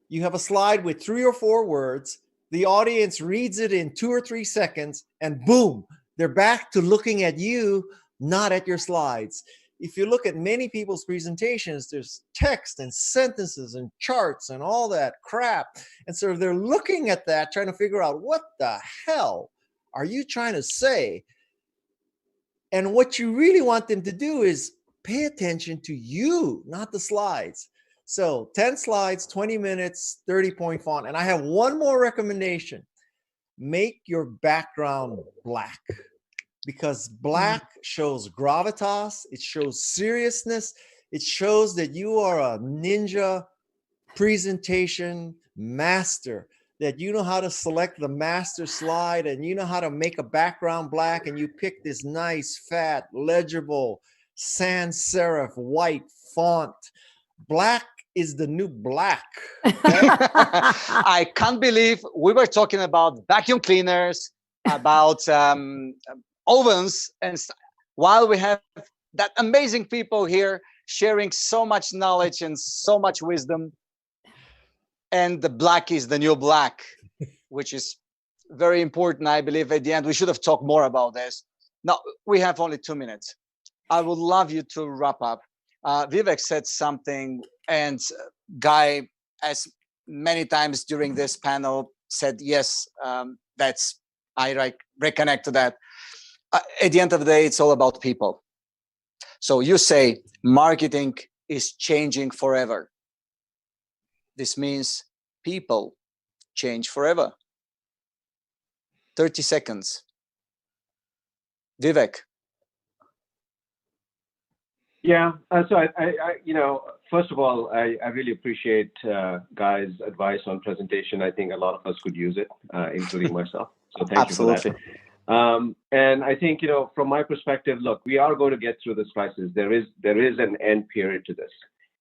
you have a slide with 3 or 4 words. The audience reads it in 2 or 3 seconds and boom, they're back to looking at you, not at your slides. If you look at many people's presentations, there's text and sentences and charts and all that crap. And so they're looking at that, trying to figure out what the hell are you trying to say? And what you really want them to do is pay attention to you, not the slides. So 10 slides, 20 minutes, 30-point font. And I have one more recommendation. Make your background black, because black shows gravitas. It shows seriousness. It shows that you are a ninja presentation master, that you know how to select the master slide and you know how to make a background black, and you pick this nice, fat, legible, sans serif white font. Black is the new black. Okay? I can't believe we were talking about vacuum cleaners, about ovens, and while we have that amazing people here sharing so much knowledge and so much wisdom, and the black is the new black, which is very important. I believe at the end we should have talked more about this. Now we have only 2 minutes. I would love you to wrap up. Vivek said something, and Guy, as many times during this panel, said yes. I reconnect to that. At the end of the day, it's all about people. So you say marketing is changing forever. This means people change forever. 30 seconds. Vivek. Yeah. So I first of all, I really appreciate Guy's advice on presentation. I think a lot of us could use it, including myself. So thank you for that. And I think, from my perspective, look, we are going to get through this crisis. There is an end period to this.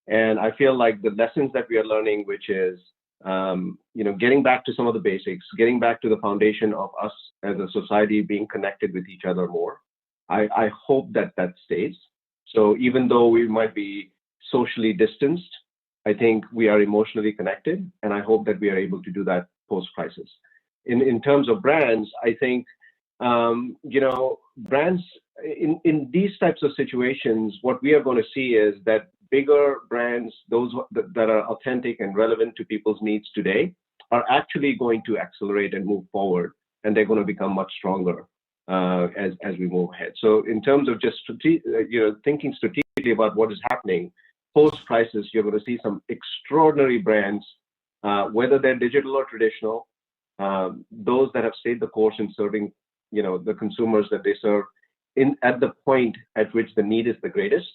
And I feel like the lessons that we are learning, which is, getting back to some of the basics, getting back to the foundation of us as a society being connected with each other more. I hope that stays. So even though we might be socially distanced, I think we are emotionally connected. And I hope that we are able to do that post-crisis. In terms of brands, I think, brands in these types of situations, what we are going to see is that bigger brands, those that are authentic and relevant to people's needs today, are actually going to accelerate and move forward, and they're going to become much stronger as we move ahead. So in terms of just thinking strategically about what is happening post-crisis, you're going to see some extraordinary brands, whether they're digital or traditional, those that have stayed the course in serving the consumers that they serve at the point at which the need is the greatest,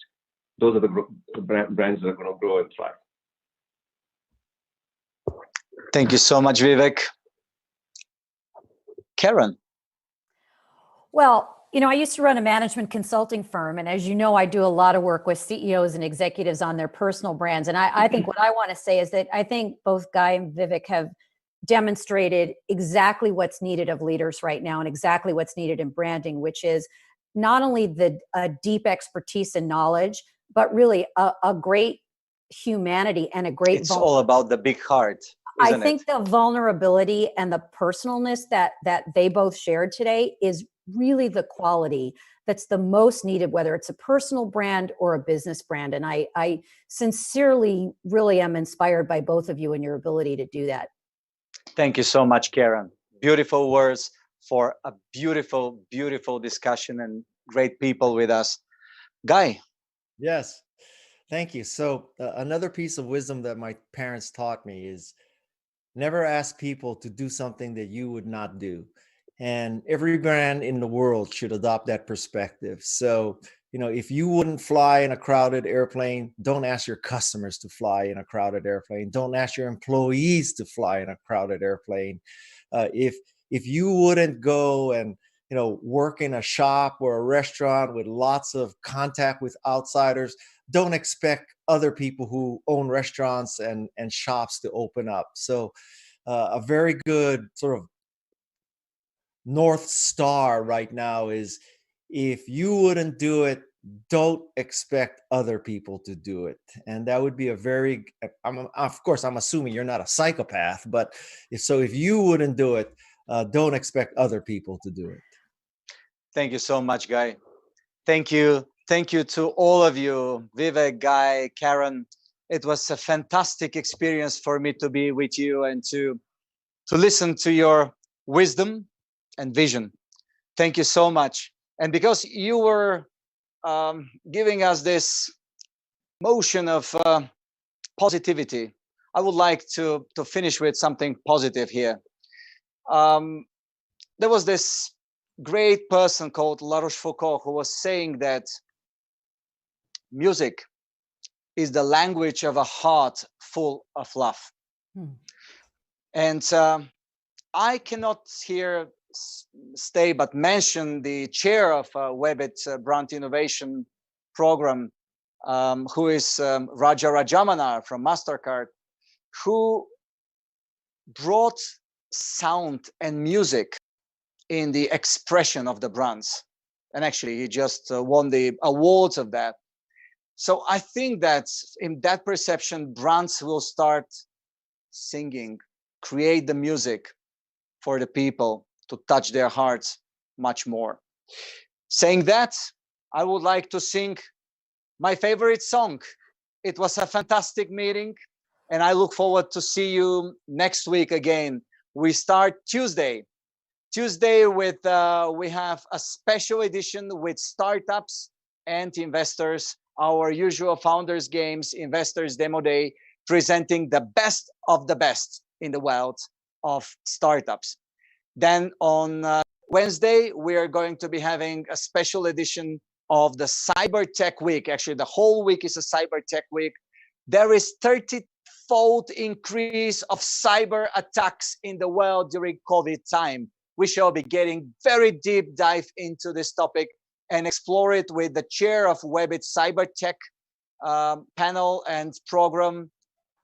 those are the brands that are going to grow and thrive. Thank you so much, Vivek. Karen. Well, I used to run a management consulting firm. And as you know, I do a lot of work with CEOs and executives on their personal brands. And I think what I want to say is that I think both Guy and Vivek have demonstrated exactly what's needed of leaders right now and exactly what's needed in branding, which is not only the deep expertise and knowledge, but really a great humanity and a great It's all about the big heart. I think the vulnerability and the personalness that they both shared today is really the quality that's the most needed, whether it's a personal brand or a business brand. And I sincerely really am inspired by both of you and your ability to do that. Thank you so much, Karen. Beautiful words for a beautiful, beautiful discussion and great people with us. Guy. Yes. Thank you. So another piece of wisdom that my parents taught me is never ask people to do something that you would not do. And every brand in the world should adopt that perspective. So, if you wouldn't fly in a crowded airplane, don't ask your customers to fly in a crowded airplane. Don't ask your employees to fly in a crowded airplane. If you wouldn't go and work in a shop or a restaurant with lots of contact with outsiders, don't expect other people who own restaurants and shops to open up. So a very good sort of North Star right now is, if you wouldn't do it, don't expect other people to do it. And that would be of course, I'm assuming you're not a psychopath, but if you wouldn't do it, don't expect other people to do it. Thank you so much, Guy. Thank you. Thank you to all of you, Vivek, Guy, Karen. It was a fantastic experience for me to be with you and to listen to your wisdom and vision. Thank you so much. And because you were giving us this motion of positivity, I would like to finish with something positive here. There was this great person called La Rochefoucauld who was saying that music is the language of a heart full of love. And I cannot here stay but mention the chair of WEBIT Brand Innovation Program, who is Raja Rajamana from MasterCard, who brought sound and music in the expression of the brands. And actually, he just won the awards of that. So I think that in that perception, brands will start singing, create the music for the people to touch their hearts much more. Saying that, I would like to sing my favorite song. It was a fantastic meeting, and I look forward to see you next week again. We start Tuesday with we have a special edition with startups and investors, our usual founders games, investors demo day, presenting the best of the best in the world of startups. Then on Wednesday, we are going to be having a special edition of the Cyber Tech Week. Actually, the whole week is a Cyber Tech Week. There is 30-fold increase of cyber attacks in the world during COVID time. We shall be getting very deep dive into this topic and explore it with the chair of WEBIT Cyber Tech panel and program,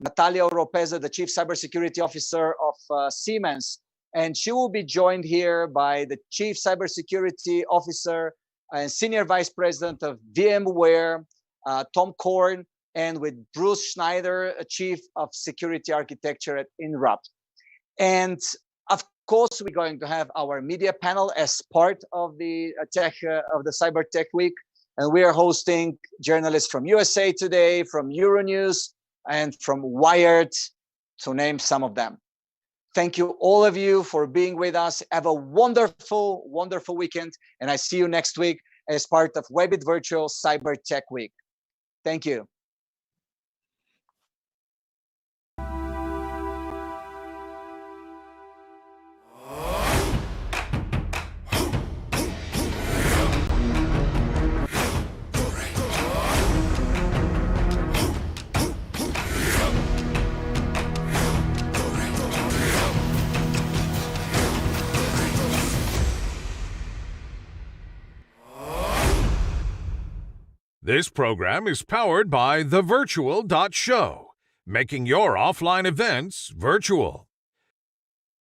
Natalia Oropeza, the Chief Cybersecurity Officer of Siemens. And she will be joined here by the Chief Cybersecurity Officer and Senior Vice President of VMware, Tom Korn, and with Bruce Schneider, Chief of Security Architecture at INRAP. And of course, we're going to have our media panel as part of the Cyber Tech Week. And we are hosting journalists from USA Today, from Euronews, and from Wired, to name some of them. Thank you, all of you, for being with us. Have a wonderful, wonderful weekend. And I see you next week as part of WEBIT Virtual Cyber Tech Week. Thank you. This program is powered by thevirtual.show, making your offline events virtual.